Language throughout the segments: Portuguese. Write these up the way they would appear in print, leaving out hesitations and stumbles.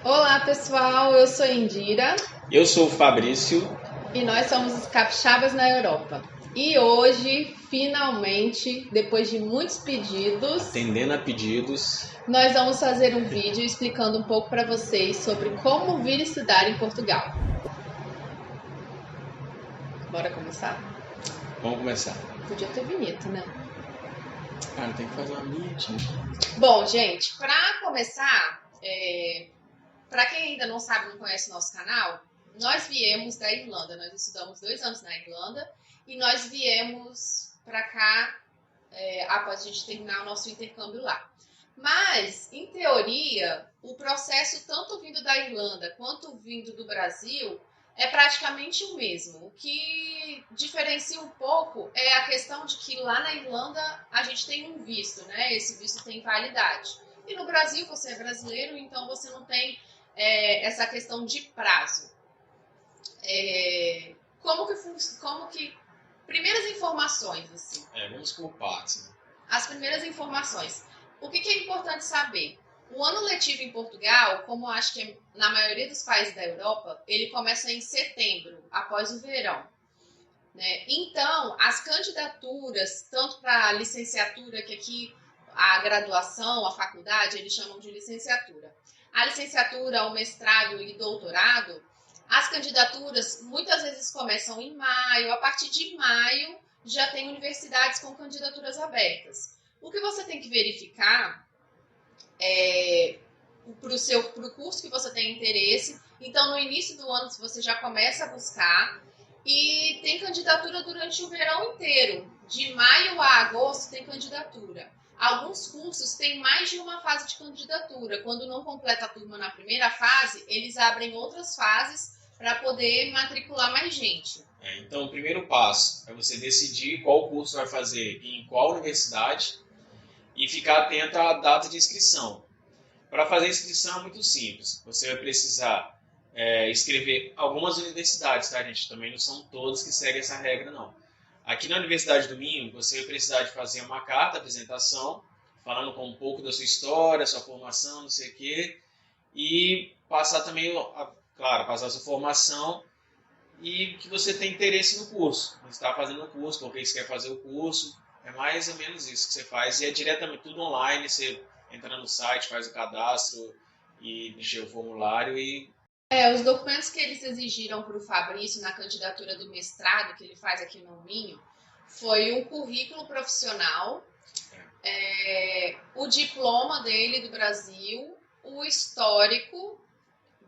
Olá pessoal, eu sou Indira Eu sou o Fabrício. e nós somos os Capixabas na Europa. E hoje, finalmente, depois de muitos pedidos, Atendendo a pedidos. nós vamos fazer um vídeo explicando um pouco para vocês sobre como vir estudar em Portugal. Bora começar? Vamos começar. Podia ter vinheta, né? Cara, tem que fazer uma vinhetinha. Bom, gente, para começar, para quem ainda não sabe, não conhece o nosso canal, nós viemos da Irlanda, nós estudamos 2 anos na Irlanda e nós viemos para cá após a gente terminar o nosso intercâmbio lá. Mas, em teoria, o processo tanto vindo da Irlanda quanto vindo do Brasil é praticamente o mesmo. O que diferencia um pouco é a questão de que lá na Irlanda a gente tem um visto, né? Esse visto tem validade. E no Brasil você é brasileiro, então você não tem essa questão de prazo. Como que primeiras informações, assim. Vamos por partes. Né? As primeiras informações. O que é importante saber? O ano letivo em Portugal, como acho que na maioria dos países da Europa, ele começa em setembro, após o verão. Né? Então, as candidaturas, tanto para a licenciatura, que aqui a graduação, a faculdade, eles chamam de licenciatura. A licenciatura, o mestrado e doutorado, as candidaturas muitas vezes começam em maio. A partir de maio já tem universidades com candidaturas abertas. O que você tem que verificar para o curso que você tem interesse. Então, no início do ano, você já começa a buscar. E tem candidatura durante o verão inteiro. De maio a agosto tem candidatura. Alguns cursos têm mais de uma fase de candidatura. Quando não completa a turma na primeira fase, eles abrem outras fases para poder matricular mais gente. Então, o primeiro passo é você decidir qual curso vai fazer e em qual universidade e ficar atento à data de inscrição. Para fazer a inscrição é muito simples. Você vai precisar escrever algumas universidades, tá, gente? Também não são todas que seguem essa regra, não. Aqui na Universidade do Minho, você vai precisar de fazer uma carta de apresentação, falando com um pouco da sua história, sua formação, não sei o quê, e passar também, claro, passar a sua formação e que você tem interesse no curso. Você está fazendo o curso, por que você quer fazer o curso, é mais ou menos isso que você faz. E é diretamente tudo online, você entra no site, faz o cadastro e preenche o formulário e... Os documentos que eles exigiram para o Fabrício na candidatura do mestrado que ele faz aqui no Minho foi um currículo profissional, o diploma dele do Brasil, o histórico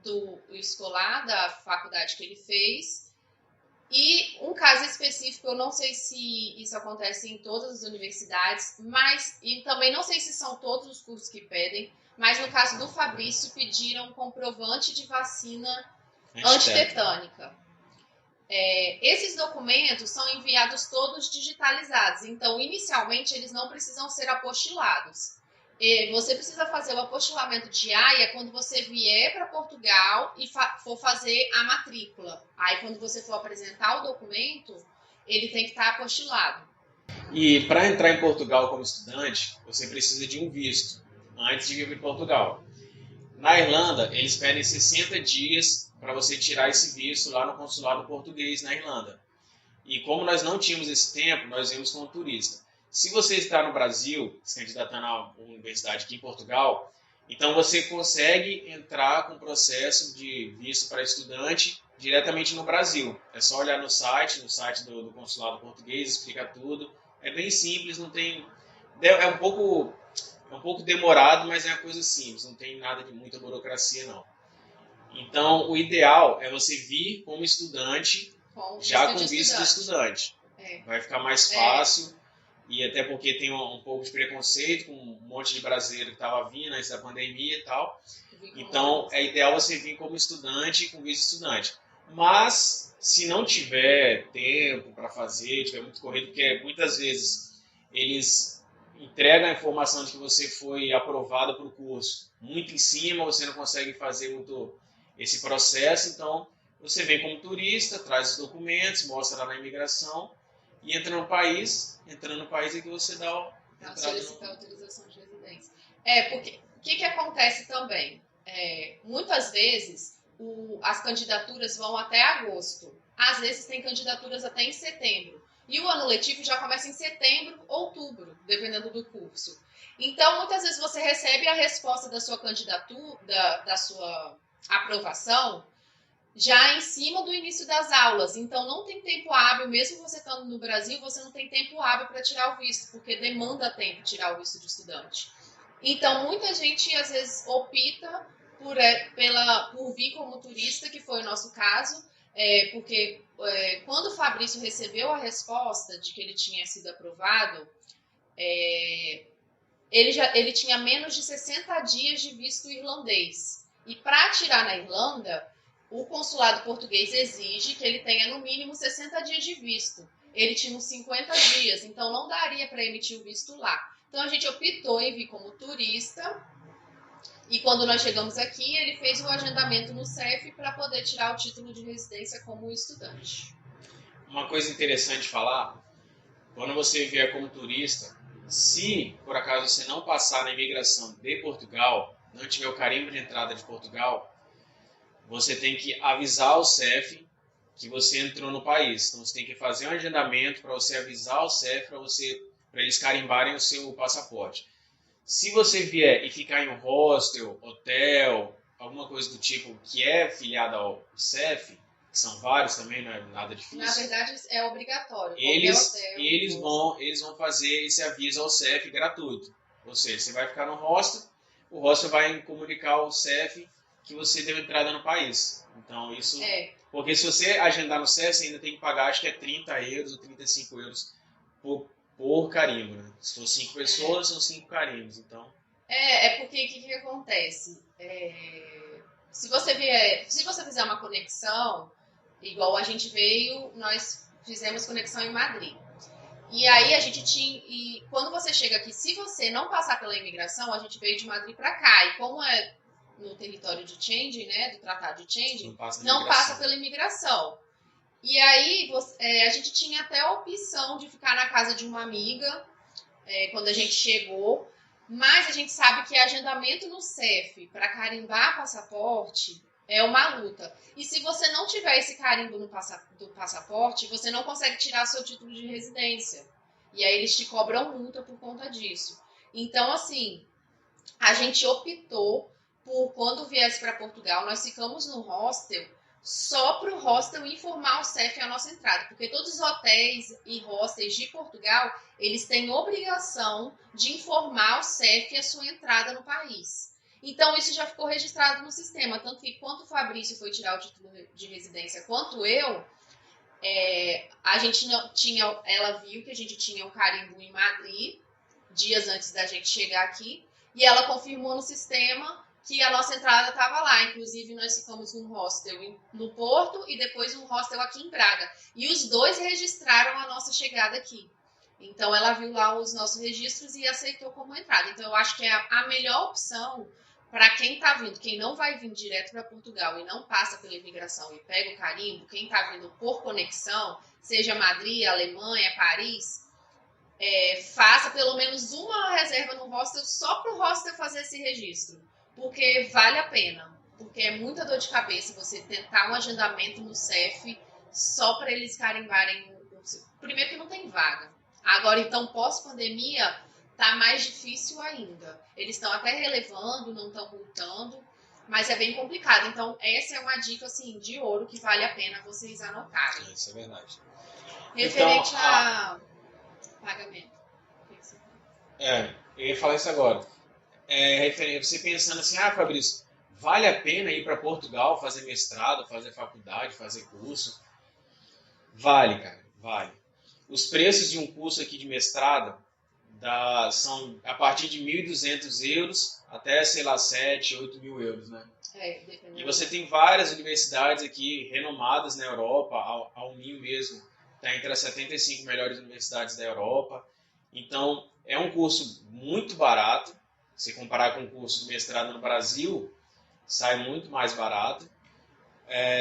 do escolar da faculdade que ele fez e um caso específico, eu não sei se isso acontece em todas as universidades, e também não sei se são todos os cursos que pedem, mas no caso do Fabrício pediram comprovante de vacina antitetânica. Esses documentos são enviados todos digitalizados, então inicialmente eles não precisam ser apostilados. Você precisa fazer o apostilamento de AIA quando você vier para Portugal e for fazer a matrícula. Aí quando você for apresentar o documento, ele tem que estar apostilado. E para entrar em Portugal como estudante, você precisa de um visto antes de vir para Portugal. Na Irlanda, eles pedem 60 dias para você tirar esse visto lá no consulado português na Irlanda. E como nós não tínhamos esse tempo, nós íamos como turista. Se você está no Brasil, se candidatando a uma universidade aqui em Portugal, então você consegue entrar com o processo de visto para estudante diretamente no Brasil. É só olhar no site do consulado português, explica tudo. É bem simples, não tem... É um pouco demorado, mas é uma coisa simples, não tem nada de muita burocracia, não. Então, o ideal é você vir como estudante, já com visto de estudante. Vai ficar mais fácil, e até porque tem um pouco de preconceito com um monte de brasileiro que estava vindo antes da pandemia e tal. Então, é ideal você vir como estudante, com visto de estudante. Mas, se não tiver tempo para fazer, tiver muito corrido, porque muitas vezes eles entrega a informação de que você foi aprovado para o curso muito em cima, você não consegue fazer muito esse processo, então você vem como turista, traz os documentos, mostra lá na imigração e entra no país. Entrando no país é que você dá solicitar autorização de residência. Porque o que acontece também? muitas vezes as candidaturas vão até agosto. Às vezes tem candidaturas até em setembro. E o ano letivo já começa em setembro, outubro, dependendo do curso. Então, muitas vezes você recebe a resposta da sua candidatura, da sua aprovação, já em cima do início das aulas. Então, não tem tempo hábil, mesmo você estando no Brasil, você não tem tempo hábil para tirar o visto, porque demanda tempo tirar o visto de estudante. Então, muita gente, às vezes, opta por vir como turista, que foi o nosso caso, porque quando o Fabrício recebeu a resposta de que ele tinha sido aprovado, ele tinha menos de 60 dias de visto irlandês. E para tirar na Irlanda, o consulado português exige que ele tenha no mínimo 60 dias de visto. Ele tinha uns 50 dias, então não daria para emitir o visto lá. Então a gente optou em vir como turista. E quando nós chegamos aqui, ele fez o agendamento no CEF para poder tirar o título de residência como estudante. Uma coisa interessante de falar, quando você vier como turista, se por acaso você não passar na imigração de Portugal, não tiver o carimbo de entrada de Portugal, você tem que avisar o CEF que você entrou no país. Então você tem que fazer um agendamento para você avisar o CEF para eles carimbarem o seu passaporte. Se você vier e ficar em um hostel, hotel, alguma coisa do tipo que é filiado ao CEF, que são vários também, não é nada difícil. Na verdade, é obrigatório. Eles vão fazer esse aviso ao CEF gratuito. Ou seja, você vai ficar no hostel, o hostel vai comunicar ao CEF que você deu entrada no país. Então, isso... Porque se você agendar no CEF, você ainda tem que pagar, acho que é 30 euros ou 35 euros por carimbo, né? Se for 5 pessoas, são 5 carimbos, então... Porque o que acontece? Se você fizer uma conexão, igual a gente veio, nós fizemos conexão em Madrid. E aí a gente tinha... E quando você chega aqui, se você não passar pela imigração, a gente veio de Madrid para cá. E como é no território de Schengen, né, do Tratado de Schengen, não passa pela imigração. E aí a gente tinha até a opção de ficar na casa de uma amiga quando a gente chegou, mas a gente sabe que agendamento no CEF para carimbar passaporte é uma luta. E se você não tiver esse carimbo do passaporte, você não consegue tirar seu título de residência. E aí eles te cobram multa por conta disso. Então, assim, a gente optou por, quando viesse para Portugal, nós ficamos no hostel só para o hostel informar o CEF a nossa entrada, porque todos os hotéis e hostels de Portugal, eles têm obrigação de informar o CEF a sua entrada no país. Então, isso já ficou registrado no sistema, tanto que quando o Fabrício foi tirar o título de residência, quanto eu, a gente não tinha, ela viu que a gente tinha um carimbo em Madrid, dias antes da gente chegar aqui, e ela confirmou no sistema que a nossa entrada estava lá. Inclusive, nós ficamos num hostel no Porto e depois um hostel aqui em Braga. E os dois registraram a nossa chegada aqui. Então, ela viu lá os nossos registros e aceitou como entrada. Então, eu acho que é a melhor opção para quem está vindo. Quem não vai vir direto para Portugal e não passa pela imigração e pega o carimbo, quem está vindo por conexão, seja Madrid, Alemanha, Paris, faça pelo menos uma reserva no hostel só para o hostel fazer esse registro. Porque vale a pena, porque é muita dor de cabeça você tentar um agendamento no CEF só para eles carimbarem. Primeiro que não tem vaga. Agora, então, pós-pandemia, tá mais difícil ainda. Eles estão até relevando, não estão multando, mas é bem complicado. Então, essa é uma dica, assim, de ouro que vale a pena vocês anotarem. Isso é verdade. Referente então, a pagamento. Eu ia falar isso agora. Você pensando assim, Fabrício, vale a pena ir para Portugal fazer mestrado, fazer faculdade, fazer curso? Vale, cara, vale. Os preços de um curso aqui de mestrado são a partir de 1.200 euros até, sei lá, 7, 8 mil euros, né? E você tem várias universidades aqui renomadas na Europa, a Uninho mesmo está entre as 75 melhores universidades da Europa. Então, é um curso muito barato. Se comparar com o curso de mestrado no Brasil, sai muito mais barato.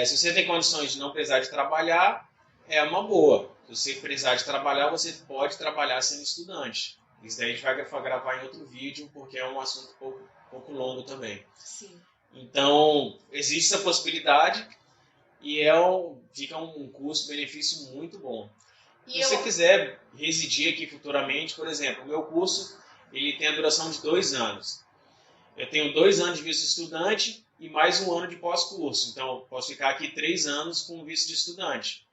Se você tem condições de não precisar de trabalhar, é uma boa. Se você precisar de trabalhar, você pode trabalhar sendo estudante. Isso daí a gente vai gravar em outro vídeo, porque é um assunto um pouco longo também. Sim. Então, existe essa possibilidade e fica um custo-benefício muito bom. Se você quiser residir aqui futuramente, por exemplo, o meu curso ele tem a duração de 2 anos. Eu tenho 2 anos de visto de estudante e mais 1 ano de pós-curso. Então, eu posso ficar aqui 3 anos com visto de estudante.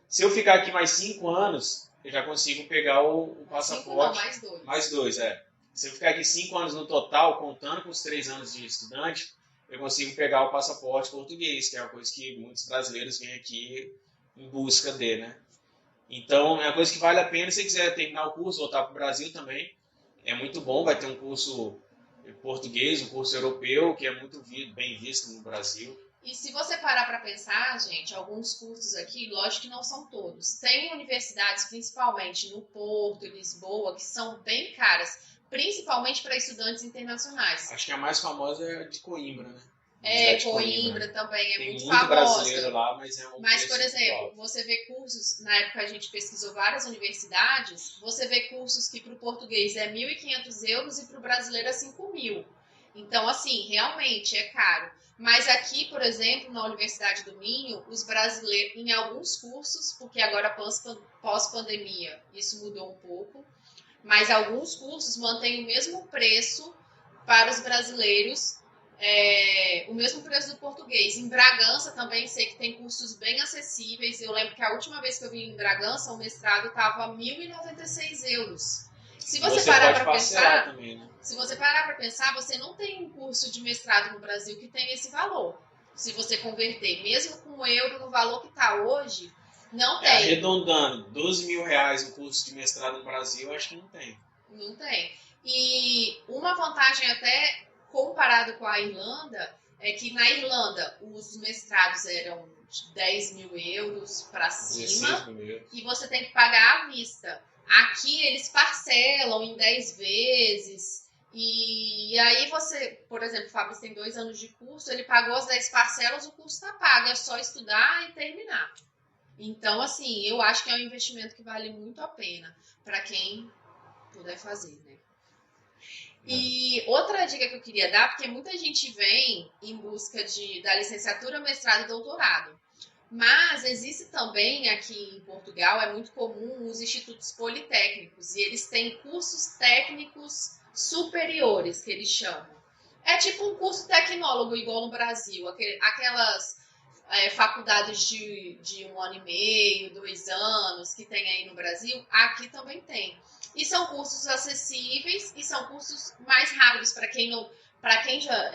Se eu ficar aqui mais 5 anos, eu já consigo pegar o passaporte. 5 não, mais 2. Mais 2, é. Se eu ficar aqui 5 anos no total, contando com os 3 anos de estudante, eu consigo pegar o passaporte português, que é uma coisa que muitos brasileiros vêm aqui em busca de, né? Então, é uma coisa que vale a pena. Se você quiser terminar o curso, voltar para o Brasil também, é muito bom. Vai ter um curso português, um curso europeu, que é muito bem visto no Brasil. E se você parar para pensar, gente, alguns cursos aqui, lógico que não são todos. Tem universidades, principalmente no Porto, em Lisboa, que são bem caras, principalmente para estudantes internacionais. Acho que a mais famosa é a de Coimbra, né? Coimbra também é tem muito famosa. Brasileiro lá, mas é um Mas, por exemplo, você vê cursos, na época a gente pesquisou várias universidades, você vê cursos que para o português é 1.500 euros e para o brasileiro é 5.000. Então, assim, realmente é caro. Mas aqui, por exemplo, na Universidade do Minho, os brasileiros, em alguns cursos, porque agora pós-pandemia isso mudou um pouco, mas alguns cursos mantêm o mesmo preço para os brasileiros, o mesmo preço do português. Em Bragança também sei que tem cursos bem acessíveis. Eu lembro que a última vez que eu vim em Bragança, o mestrado estava 1.096 euros. Se você parar para pensar, também, né? Se você parar para pensar, você não tem um curso de mestrado no Brasil que tem esse valor. Se você converter, mesmo com o euro no valor que está hoje, não tem. Arredondando, 12 mil reais o curso de mestrado no Brasil, acho que não tem. Não tem. E uma vantagem até comparado com a Irlanda é que na Irlanda os mestrados eram de 10 mil euros para cima e você tem que pagar à vista. Aqui eles parcelam em 10 vezes e aí você, por exemplo, o Fábio tem 2 anos de curso, ele pagou as 10 parcelas, o curso está pago, é só estudar e terminar. Então, assim, eu acho que é um investimento que vale muito a pena para quem puder fazer, né? E outra dica que eu queria dar, porque muita gente vem em busca da licenciatura, mestrado e doutorado. Mas existe também aqui em Portugal, é muito comum os institutos politécnicos, e eles têm cursos técnicos superiores, que eles chamam. É tipo um curso tecnólogo, igual no Brasil, aquelas faculdades de 1 ano e meio, 2 anos, que tem aí no Brasil, aqui também tem. E são cursos acessíveis e são cursos mais rápidos para quem já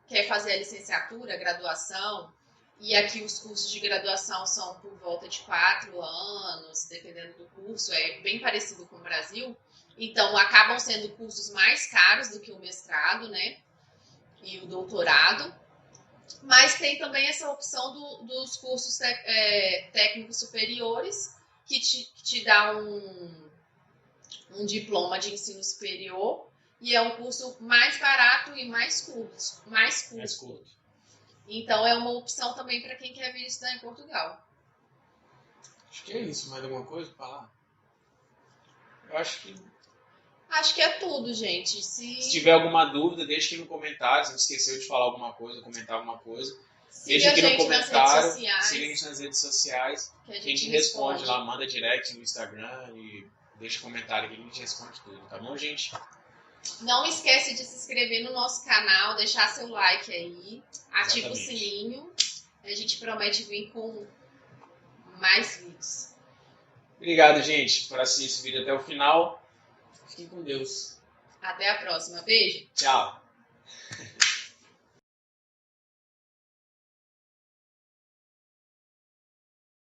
quer fazer a licenciatura, a graduação. E aqui os cursos de graduação são por volta de 4 anos, dependendo do curso, é bem parecido com o Brasil. Então, acabam sendo cursos mais caros do que o mestrado, né? E o doutorado. Mas tem também essa opção dos cursos técnicos superiores, que te dá um diploma de ensino superior, e é um curso mais barato e mais curto. Então, é uma opção também para quem quer vir estudar em Portugal. Acho que é isso. Mais alguma coisa para falar? Eu Acho que é tudo, gente. Se tiver alguma dúvida, deixe aqui no comentário. Se esqueceu de falar alguma coisa, comentar alguma coisa. Deixa aqui no comentário. Siga a gente nas redes sociais. Que a gente responde lá, manda direct no Instagram e deixa comentário que a gente responde tudo. Tá bom, gente? Não esquece de se inscrever no nosso canal, deixar seu like aí, ativa o sininho. A gente promete vir com mais vídeos. Obrigado, gente, por assistir esse vídeo até o final. Fiquem com Deus. Até a próxima. Beijo. Tchau.